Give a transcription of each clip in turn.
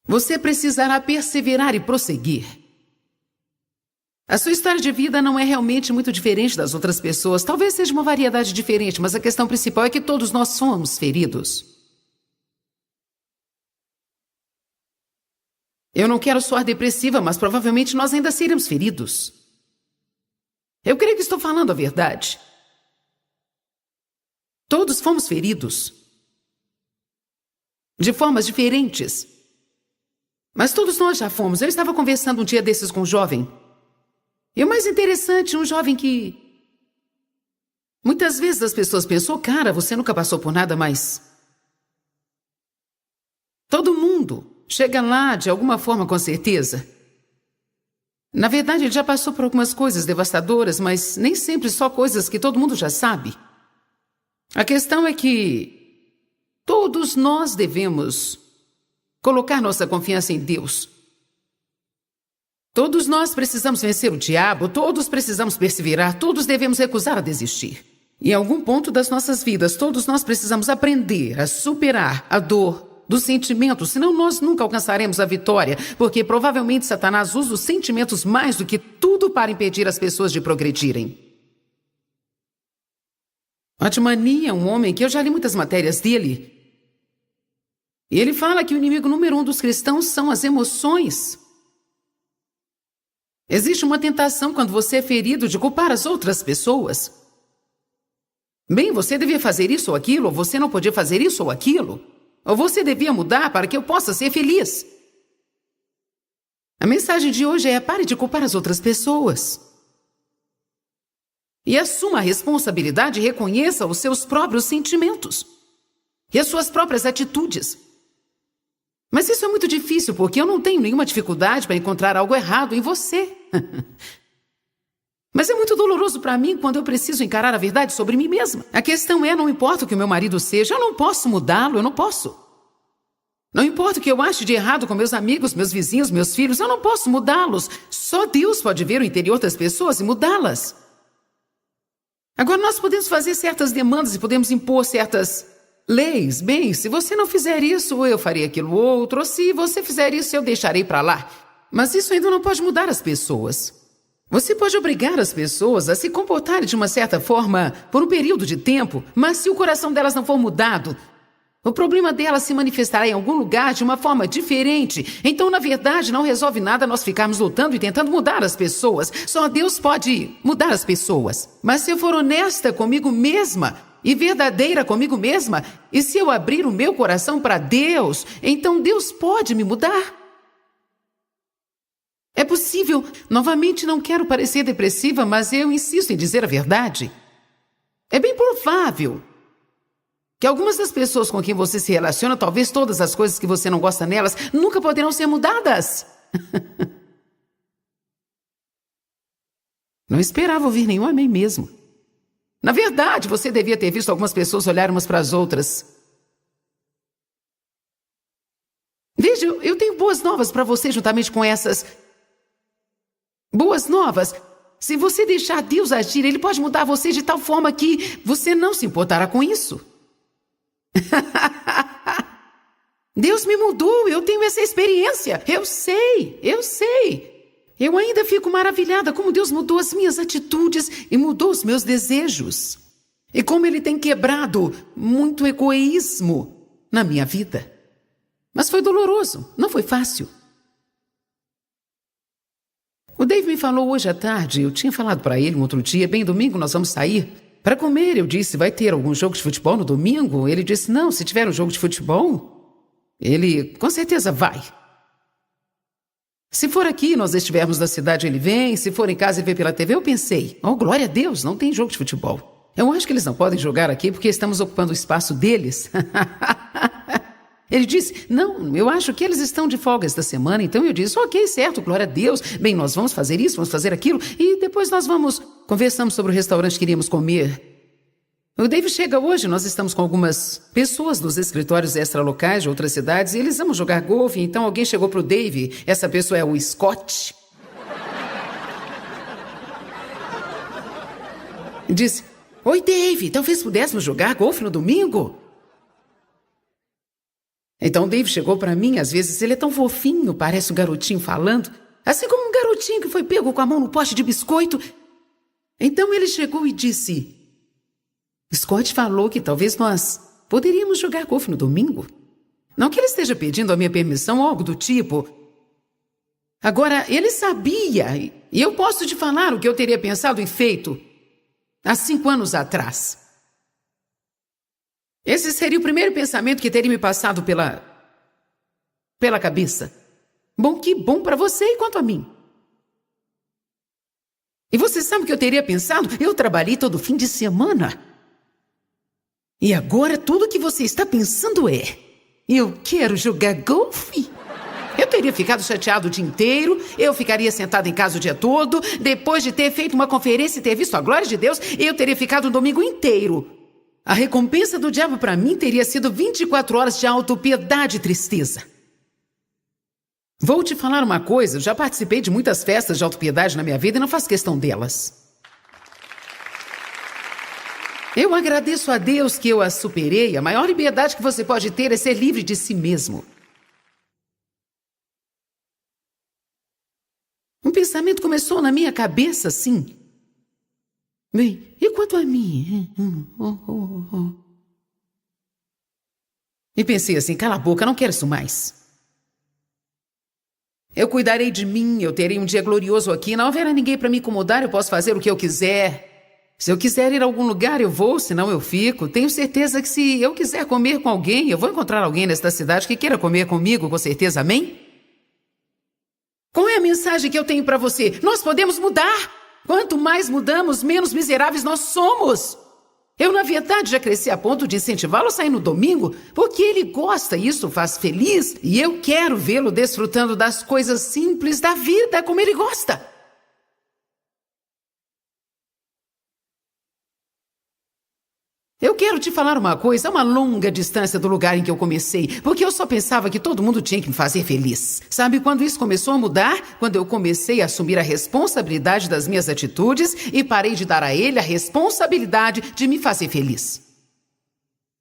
Você precisará perseverar e prosseguir. A sua história de vida não é realmente muito diferente das outras pessoas. Talvez seja uma variedade diferente, mas a questão principal é que todos nós somos feridos. Eu não quero soar depressiva, mas provavelmente nós ainda seremos feridos. Eu creio que estou falando a verdade. Todos fomos feridos. De formas diferentes. Mas todos nós já fomos. Eu estava conversando um dia desses com um jovem. E o mais interessante, um jovem que... Muitas vezes as pessoas pensam, cara, você nunca passou por nada, mas... Todo mundo chega lá de alguma forma, com certeza. Na verdade, ele já passou por algumas coisas devastadoras, mas nem sempre só coisas que todo mundo já sabe. A questão é que todos nós devemos colocar nossa confiança em Deus. Todos nós precisamos vencer o diabo, todos precisamos perseverar, todos devemos recusar a desistir. Em algum ponto das nossas vidas, todos nós precisamos aprender a superar a dor dos sentimentos, senão nós nunca alcançaremos a vitória, porque provavelmente Satanás usa os sentimentos mais do que tudo para impedir as pessoas de progredirem. Otmani é um homem que eu já li muitas matérias dele. E ele fala que o inimigo número 1 dos cristãos são as emoções. Existe uma tentação quando você é ferido de culpar as outras pessoas. Bem, você devia fazer isso ou aquilo, ou você não podia fazer isso ou aquilo. Ou você devia mudar para que eu possa ser feliz. A mensagem de hoje é: pare de culpar as outras pessoas. E assuma a responsabilidade e reconheça os seus próprios sentimentos. E as suas próprias atitudes. Mas isso é muito difícil, porque eu não tenho nenhuma dificuldade para encontrar algo errado em você. Mas é muito doloroso para mim quando eu preciso encarar a verdade sobre mim mesma. A questão é, não importa o que o meu marido seja, eu não posso mudá-lo, eu não posso. Não importa o que eu ache de errado com meus amigos, meus vizinhos, meus filhos, eu não posso mudá-los. Só Deus pode ver o interior das pessoas e mudá-las. Agora, nós podemos fazer certas demandas e podemos impor certas leis. Bem, se você não fizer isso, eu farei aquilo outro. Ou se você fizer isso, eu deixarei para lá. Mas isso ainda não pode mudar as pessoas. Você pode obrigar as pessoas a se comportarem de uma certa forma por um período de tempo, mas se o coração delas não for mudado, o problema delas se manifestará em algum lugar de uma forma diferente. Então, na verdade, não resolve nada nós ficarmos lutando e tentando mudar as pessoas. Só Deus pode mudar as pessoas. Mas se eu for honesta comigo mesma e verdadeira comigo mesma, e se eu abrir o meu coração para Deus, então Deus pode me mudar. É possível. Novamente, não quero parecer depressiva, mas eu insisto em dizer a verdade. É bem provável que algumas das pessoas com quem você se relaciona, talvez todas as coisas que você não gosta nelas, nunca poderão ser mudadas. Não esperava ouvir nenhum amém mesmo. Na verdade, você devia ter visto algumas pessoas olhar umas para as outras. Veja, eu tenho boas novas para você juntamente com essas. Boas novas. Se você deixar Deus agir, Ele pode mudar você de tal forma que você não se importará com isso. Deus me mudou, eu tenho essa experiência. Eu sei. Eu ainda fico maravilhada como Deus mudou as minhas atitudes e mudou os meus desejos. E como Ele tem quebrado muito egoísmo na minha vida. Mas foi doloroso, não foi fácil. O Dave me falou hoje à tarde, eu tinha falado para ele um outro dia, bem, domingo nós vamos sair para comer. Eu disse, vai ter algum jogo de futebol no domingo? Ele disse, não, se tiver um jogo de futebol, ele com certeza vai. Se for aqui, nós estivermos na cidade, ele vem. Se for em casa e vê pela TV, eu pensei, oh, glória a Deus, não tem jogo de futebol. Eu acho que eles não podem jogar aqui porque estamos ocupando o espaço deles. Ele disse, não, eu acho que eles estão de folga esta semana. Então eu disse, ok, certo, glória a Deus. Bem, nós vamos fazer isso, vamos fazer aquilo. E depois nós conversamos sobre o restaurante que iríamos comer. O Dave chega hoje, nós estamos com algumas pessoas dos escritórios extralocais de outras cidades. E eles vão jogar golfe, então alguém chegou pro Dave. Essa pessoa é o Scott. Disse, oi Dave, talvez pudéssemos jogar golfe no domingo? Então Dave chegou para mim, às vezes ele é tão fofinho, parece um garotinho falando, assim como um garotinho que foi pego com a mão no pote de biscoito. Então ele chegou e disse: Scott falou que talvez nós poderíamos jogar golfe no domingo. Não que ele esteja pedindo a minha permissão ou algo do tipo. Agora, ele sabia, e eu posso te falar o que eu teria pensado e feito há 5 anos atrás. Esse seria o primeiro pensamento que teria me passado pela cabeça. Bom, que bom para você e quanto a mim. E você sabe o que eu teria pensado? Eu trabalhei todo fim de semana. E agora tudo o que você está pensando é: eu quero jogar golfe? Eu teria ficado chateado o dia inteiro, eu ficaria sentado em casa o dia todo, depois de ter feito uma conferência e ter visto a glória de Deus, eu teria ficado um domingo inteiro. A recompensa do diabo para mim teria sido 24 horas de autopiedade e tristeza. Vou te falar uma coisa, eu já participei de muitas festas de autopiedade na minha vida e não faço questão delas. Eu agradeço a Deus que eu as superei. A maior liberdade que você pode ter é ser livre de si mesmo. Um pensamento começou na minha cabeça assim. Bem, e quanto a mim? E pensei assim: cala a boca, não quero isso mais. Eu cuidarei de mim, eu terei um dia glorioso aqui, não haverá ninguém para me incomodar, eu posso fazer o que eu quiser. Se eu quiser ir a algum lugar, eu vou, senão eu fico. Tenho certeza que se eu quiser comer com alguém, eu vou encontrar alguém nesta cidade que queira comer comigo, com certeza, amém? Qual é a mensagem que eu tenho para você? Nós podemos mudar. Quanto mais mudamos, menos miseráveis nós somos. Eu, na verdade, já cresci a ponto de incentivá-lo a sair no domingo, porque ele gosta e isso o faz feliz, e eu quero vê-lo desfrutando das coisas simples da vida como ele gosta. Eu quero te falar uma coisa, a uma longa distância do lugar em que eu comecei, porque eu só pensava que todo mundo tinha que me fazer feliz. Sabe quando isso começou a mudar? Quando eu comecei a assumir a responsabilidade das minhas atitudes e parei de dar a ele a responsabilidade de me fazer feliz.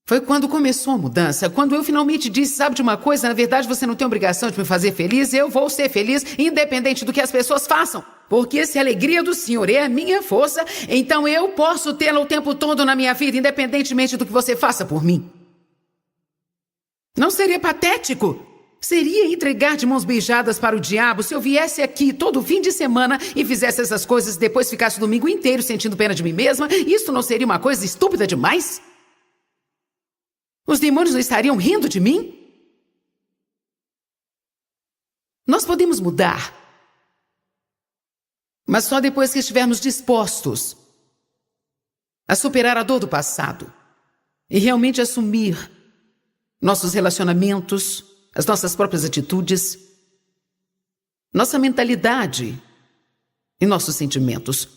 Foi quando começou a mudança, quando eu finalmente disse: sabe de uma coisa, na verdade você não tem obrigação de me fazer feliz, eu vou ser feliz independente do que as pessoas façam. Porque se a alegria do Senhor é a minha força, então eu posso tê-la o tempo todo na minha vida, independentemente do que você faça por mim. Não seria patético? Seria entregar de mãos beijadas para o diabo se eu viesse aqui todo fim de semana e fizesse essas coisas e depois ficasse o domingo inteiro sentindo pena de mim mesma? Isso não seria uma coisa estúpida demais? Os demônios não estariam rindo de mim? Nós podemos mudar, mas só depois que estivermos dispostos a superar a dor do passado e realmente assumir nossos relacionamentos, as nossas próprias atitudes, nossa mentalidade e nossos sentimentos.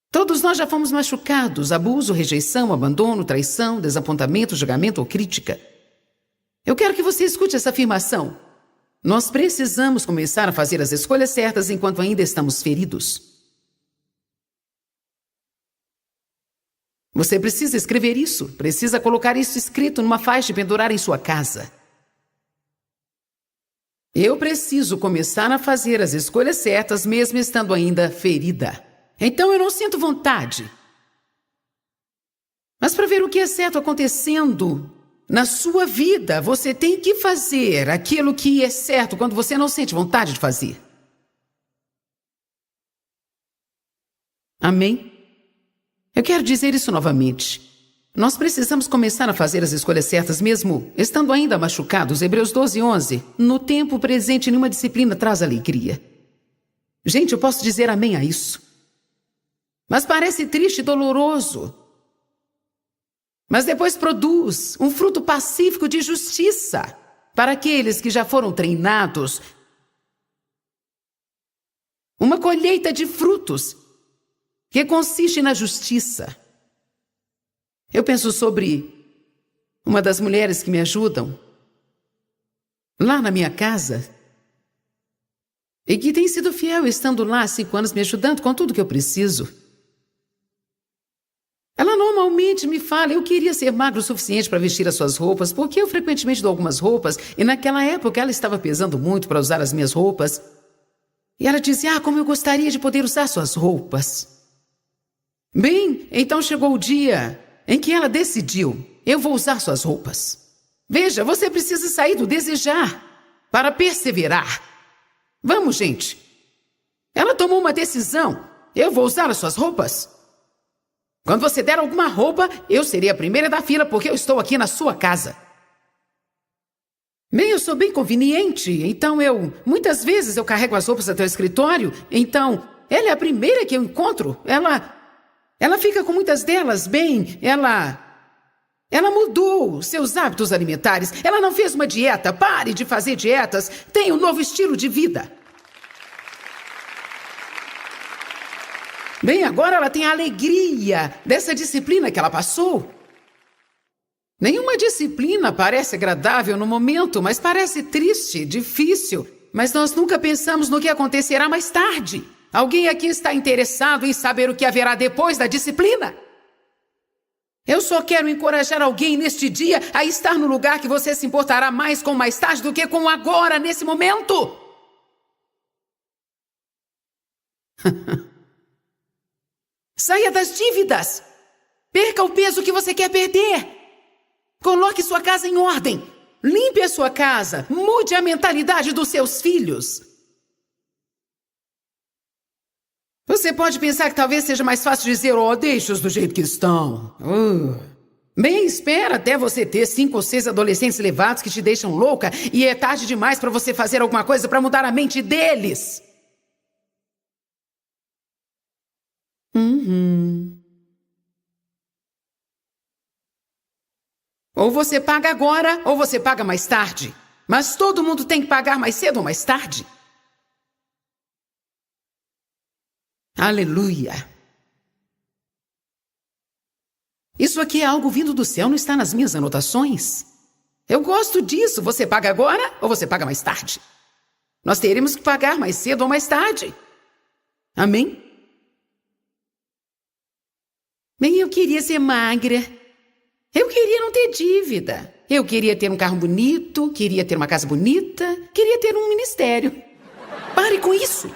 Todos nós já fomos machucados: abuso, rejeição, abandono, traição, desapontamento, julgamento ou crítica. Eu quero que você escute essa afirmação. Nós precisamos começar a fazer as escolhas certas enquanto ainda estamos feridos. Você precisa escrever isso, precisa colocar isso escrito numa faixa e pendurar em sua casa. Eu preciso começar a fazer as escolhas certas mesmo estando ainda ferida. Então eu não sinto vontade. Mas para ver o que é certo acontecendo na sua vida, você tem que fazer aquilo que é certo quando você não sente vontade de fazer. Amém? Eu quero dizer isso novamente. Nós precisamos começar a fazer as escolhas certas mesmo estando ainda machucados. Hebreus 12:11. No tempo presente, nenhuma disciplina traz alegria. Gente, eu posso dizer amém a isso. Mas parece triste e doloroso. Mas depois produz um fruto pacífico de justiça para aqueles que já foram treinados. Uma colheita de frutos que consiste na justiça. Eu penso sobre uma das mulheres que me ajudam lá na minha casa e que tem sido fiel estando lá há 5 anos me ajudando com tudo que eu preciso. Ela não é uma normalmente me fala, eu queria ser magro o suficiente para vestir as suas roupas, porque eu frequentemente dou algumas roupas, e naquela época ela estava pesando muito para usar as minhas roupas. E ela dizia, como eu gostaria de poder usar suas roupas. Bem, então chegou o dia em que ela decidiu, eu vou usar suas roupas. Veja, você precisa sair do desejar para perseverar. Vamos, gente. Ela tomou uma decisão, eu vou usar as suas roupas. Quando você der alguma roupa, eu serei a primeira da fila porque eu estou aqui na sua casa. Bem, eu sou bem conveniente, então muitas vezes eu carrego as roupas até o escritório, então ela é a primeira que eu encontro. Ela fica com muitas delas, bem, ela mudou seus hábitos alimentares, ela não fez uma dieta, pare de fazer dietas, tem um novo estilo de vida. Bem, agora ela tem a alegria dessa disciplina que ela passou. Nenhuma disciplina parece agradável no momento, mas parece triste, difícil. Mas nós nunca pensamos no que acontecerá mais tarde. Alguém aqui está interessado em saber o que haverá depois da disciplina? Eu só quero encorajar alguém neste dia a estar no lugar que você se importará mais com mais tarde do que com agora, nesse momento. Saia das dívidas. Perca o peso que você quer perder. Coloque sua casa em ordem. Limpe a sua casa. Mude a mentalidade dos seus filhos. Você pode pensar que talvez seja mais fácil dizer, deixe-os do jeito que estão. Bem, espera até você ter 5 ou 6 adolescentes levados que te deixam louca e é tarde demais para você fazer alguma coisa para mudar a mente deles. Ou você paga agora, ou você paga mais tarde. Mas todo mundo tem que pagar mais cedo ou mais tarde. Aleluia. Isso aqui é algo vindo do céu, não está nas minhas anotações. Eu gosto disso. Você paga agora, ou você paga mais tarde. Nós teremos que pagar mais cedo ou mais tarde. Amém? Bem, eu queria ser magra. Eu queria não ter dívida. Eu queria ter um carro bonito, queria ter uma casa bonita, queria ter um ministério. Pare com isso.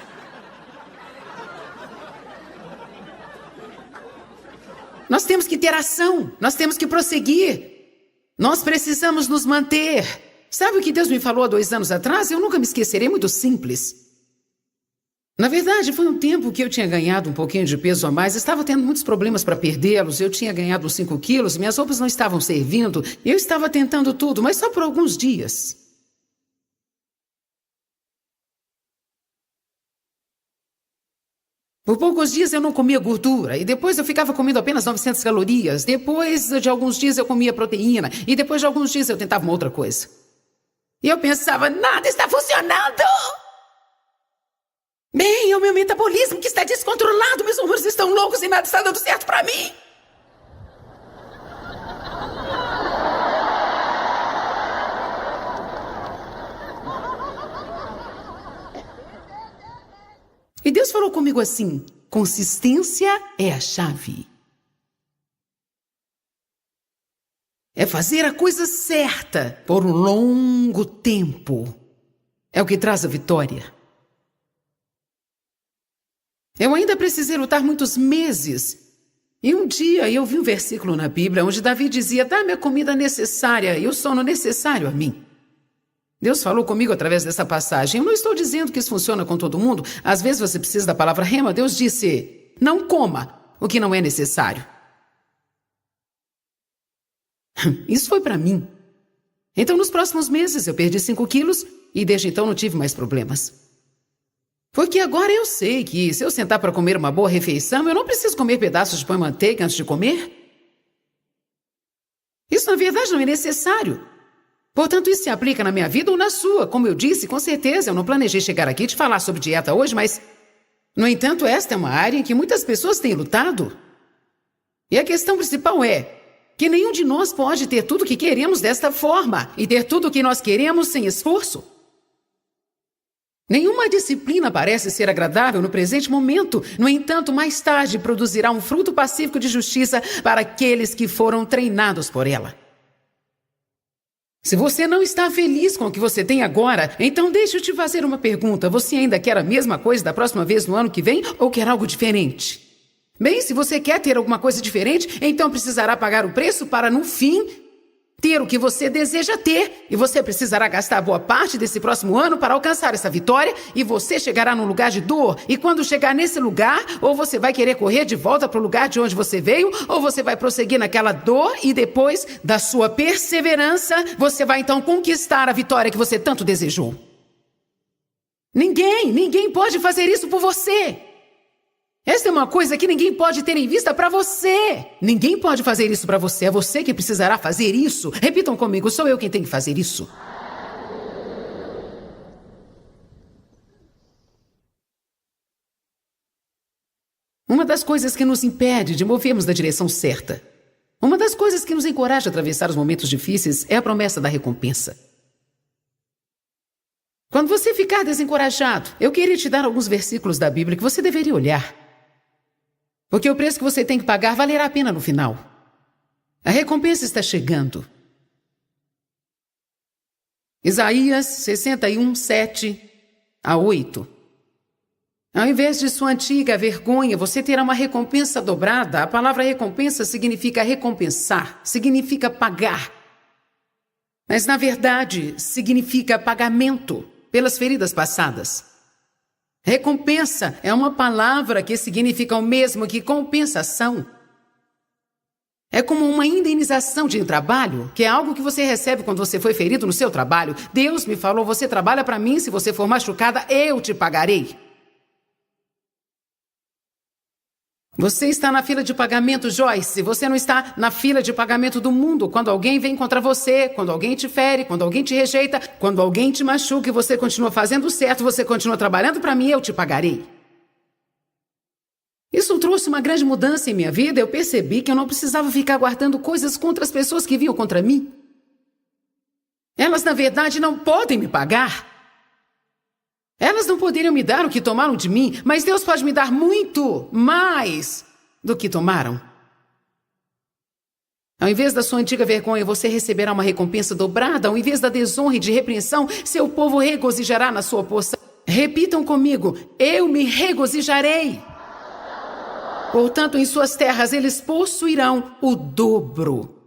Nós temos que ter ação, nós temos que prosseguir. Nós precisamos nos manter. Sabe o que Deus me falou há 2 anos atrás? Eu nunca me esquecerei, muito simples. Na verdade, foi um tempo que eu tinha ganhado um pouquinho de peso a mais, estava tendo muitos problemas para perdê-los, eu tinha ganhado 5 quilos, minhas roupas não estavam servindo, eu estava tentando tudo, mas só por alguns dias. Por poucos dias eu não comia gordura, e depois eu ficava comendo apenas 900 calorias, depois de alguns dias eu comia proteína, e depois de alguns dias eu tentava uma outra coisa. E eu pensava, nada está funcionando! Bem, é o meu metabolismo que está descontrolado, meus hormônios estão loucos e nada está dando certo para mim. E Deus falou comigo assim, consistência é a chave. É fazer a coisa certa por um longo tempo. É o que traz a vitória. Eu ainda precisei lutar muitos meses. E um dia eu vi um versículo na Bíblia onde Davi dizia, dá-me a comida necessária e o sono necessário a mim. Deus falou comigo através dessa passagem. Eu não estou dizendo que isso funciona com todo mundo. Às vezes você precisa da palavra rema. Deus disse, não coma o que não é necessário. Isso foi para mim. Então, nos próximos meses, eu perdi 5 quilos e desde então não tive mais problemas. Porque agora eu sei que se eu sentar para comer uma boa refeição, eu não preciso comer pedaços de pão e manteiga antes de comer. Isso, na verdade, não é necessário. Portanto, isso se aplica na minha vida ou na sua. Como eu disse, com certeza, eu não planejei chegar aqui e te falar sobre dieta hoje, mas, no entanto, esta é uma área em que muitas pessoas têm lutado. E a questão principal é que nenhum de nós pode ter tudo o que queremos desta forma e ter tudo o que nós queremos sem esforço. Nenhuma disciplina parece ser agradável no presente momento. No entanto, mais tarde produzirá um fruto pacífico de justiça para aqueles que foram treinados por ela. Se você não está feliz com o que você tem agora, então deixa eu te fazer uma pergunta. Você ainda quer a mesma coisa da próxima vez no ano que vem ou quer algo diferente? Bem, se você quer ter alguma coisa diferente, então precisará pagar o preço para, no fim, ter o que você deseja ter. E você precisará gastar boa parte desse próximo ano para alcançar essa vitória. E você chegará num lugar de dor. E quando chegar nesse lugar, ou você vai querer correr de volta para o lugar de onde você veio, ou você vai prosseguir naquela dor e depois da sua perseverança, você vai então conquistar a vitória que você tanto desejou. Ninguém pode fazer isso por você. Esta é uma coisa que ninguém pode ter em vista para você. Ninguém pode fazer isso para você. É você que precisará fazer isso. Repitam comigo, sou eu quem tem que fazer isso. Uma das coisas que nos impede de movermos na direção certa, uma das coisas que nos encoraja a atravessar os momentos difíceis é a promessa da recompensa. Quando você ficar desencorajado, eu queria te dar alguns versículos da Bíblia que você deveria olhar. Porque o preço que você tem que pagar valerá a pena no final. A recompensa está chegando. Isaías 61, 7 a 8. Ao invés de sua antiga vergonha, você terá uma recompensa dobrada. A palavra recompensa significa recompensar, significa pagar. Mas, na verdade, significa pagamento pelas feridas passadas. Recompensa é uma palavra que significa o mesmo que compensação. É como uma indenização de trabalho, que é algo que você recebe quando você foi ferido no seu trabalho. Deus me falou, você trabalha para mim, se você for machucada, eu te pagarei. Você está na fila de pagamento, Joyce. Você não está na fila de pagamento do mundo. Quando alguém vem contra você, quando alguém te fere, quando alguém te rejeita, quando alguém te machuca e você continua fazendo certo, você continua trabalhando para mim, eu te pagarei. Isso trouxe uma grande mudança em minha vida. Eu percebi que eu não precisava ficar guardando coisas contra as pessoas que vinham contra mim. Elas, na verdade, não podem me pagar. Elas não poderiam me dar o que tomaram de mim, mas Deus pode me dar muito mais do que tomaram. Ao invés da sua antiga vergonha, você receberá uma recompensa dobrada. Ao invés da desonra e de repreensão, seu povo regozijará na sua poça. Repitam comigo, eu me regozijarei. Portanto, em suas terras eles possuirão o dobro.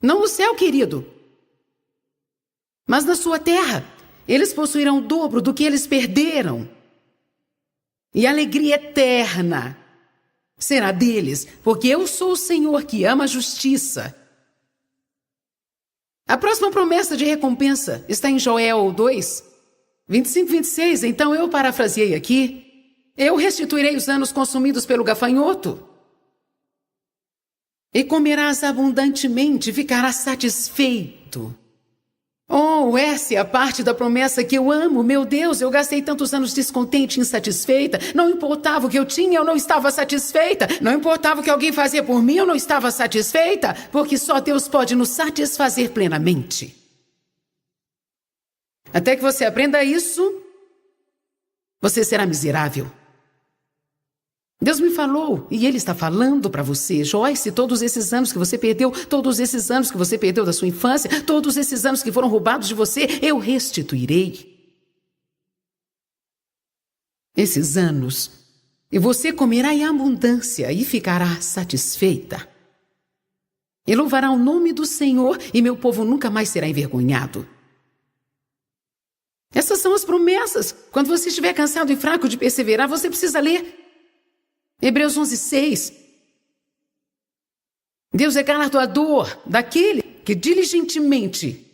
Não no céu, querido, mas na sua terra, eles possuirão o dobro do que eles perderam. E a alegria eterna será deles, porque eu sou o Senhor que ama a justiça. A próxima promessa de recompensa está em Joel 2, 25 e 26. Então eu parafraseei aqui. Eu restituirei os anos consumidos pelo gafanhoto. E comerás abundantemente, ficarás satisfeito. Oh, essa é a parte da promessa que eu amo. Meu Deus, eu gastei tantos anos descontente e insatisfeita. Não importava o que eu tinha, eu não estava satisfeita. Não importava o que alguém fazia por mim, eu não estava satisfeita. Porque só Deus pode nos satisfazer plenamente. Até que você aprenda isso, você será miserável. Deus me falou, e Ele está falando para você, Joyce, todos esses anos que você perdeu, todos esses anos que você perdeu da sua infância, todos esses anos que foram roubados de você, eu restituirei. Esses anos, e você comerá em abundância e ficará satisfeita. E louvará o nome do Senhor, e meu povo nunca mais será envergonhado. Essas são as promessas. Quando você estiver cansado e fraco de perseverar, você precisa ler Hebreus 11, 6. Deus é galardoador daquele que diligentemente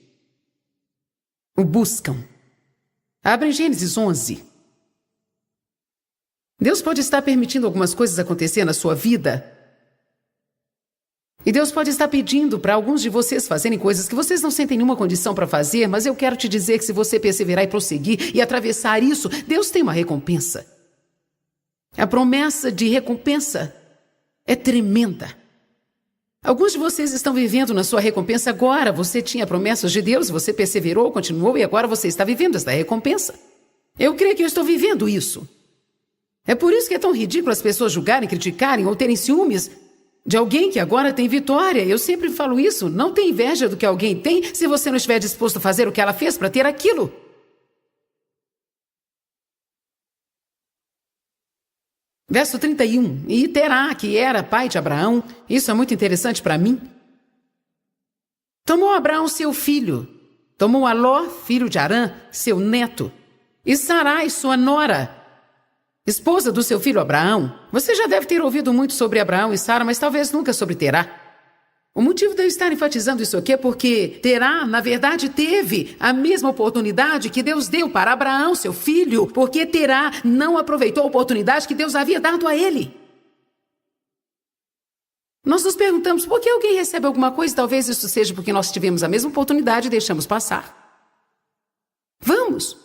o buscam. Abre Gênesis 11. Deus pode estar permitindo algumas coisas acontecer na sua vida. E Deus pode estar pedindo para alguns de vocês fazerem coisas que vocês não sentem nenhuma condição para fazer, mas eu quero te dizer que se você perseverar e prosseguir e atravessar isso, Deus tem uma recompensa. A promessa de recompensa é tremenda. Alguns de vocês estão vivendo na sua recompensa agora. Você tinha promessas de Deus, você perseverou, continuou e agora você está vivendo esta recompensa. Eu creio que eu estou vivendo isso. É por isso que é tão ridículo as pessoas julgarem, criticarem ou terem ciúmes de alguém que agora tem vitória. Eu sempre falo isso. Não tem inveja do que alguém tem se você não estiver disposto a fazer o que ela fez para ter aquilo. Verso 31. E Terá, que era pai de Abraão, isso é muito interessante para mim, tomou Abraão seu filho, tomou Aló, filho de Arã, seu neto, e Sarai, sua nora, esposa do seu filho Abraão. Você já deve ter ouvido muito sobre Abraão e Sara, mas talvez nunca sobre Terá. O motivo de eu estar enfatizando isso aqui é porque Terá, na verdade, teve a mesma oportunidade que Deus deu para Abraão, seu filho, porque Terá não aproveitou a oportunidade que Deus havia dado a ele. Nós nos perguntamos por que alguém recebe alguma coisa, talvez isso seja porque nós tivemos a mesma oportunidade e deixamos passar. Vamos!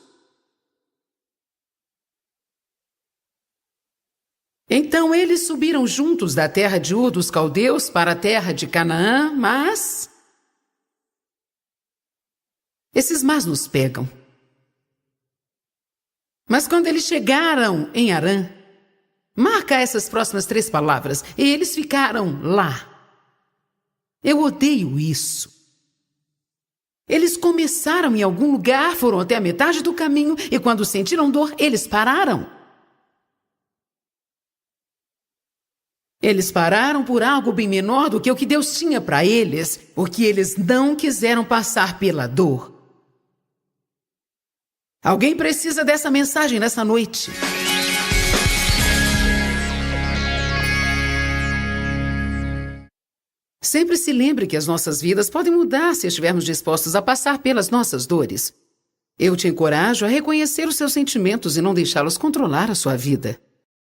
Então eles subiram juntos da terra de Ur dos Caldeus para a terra de Canaã, mas esses mas nos pegam. Mas quando eles chegaram em Harã, marca essas próximas 3 palavras, e eles ficaram lá. Eu odeio isso. Eles começaram em algum lugar, foram até a metade do caminho, e quando sentiram dor, eles pararam. Eles pararam por algo bem menor do que o que Deus tinha para eles, porque eles não quiseram passar pela dor. Alguém precisa dessa mensagem nessa noite. Sempre se lembre que as nossas vidas podem mudar se estivermos dispostos a passar pelas nossas dores. Eu te encorajo a reconhecer os seus sentimentos e não deixá-los controlar a sua vida.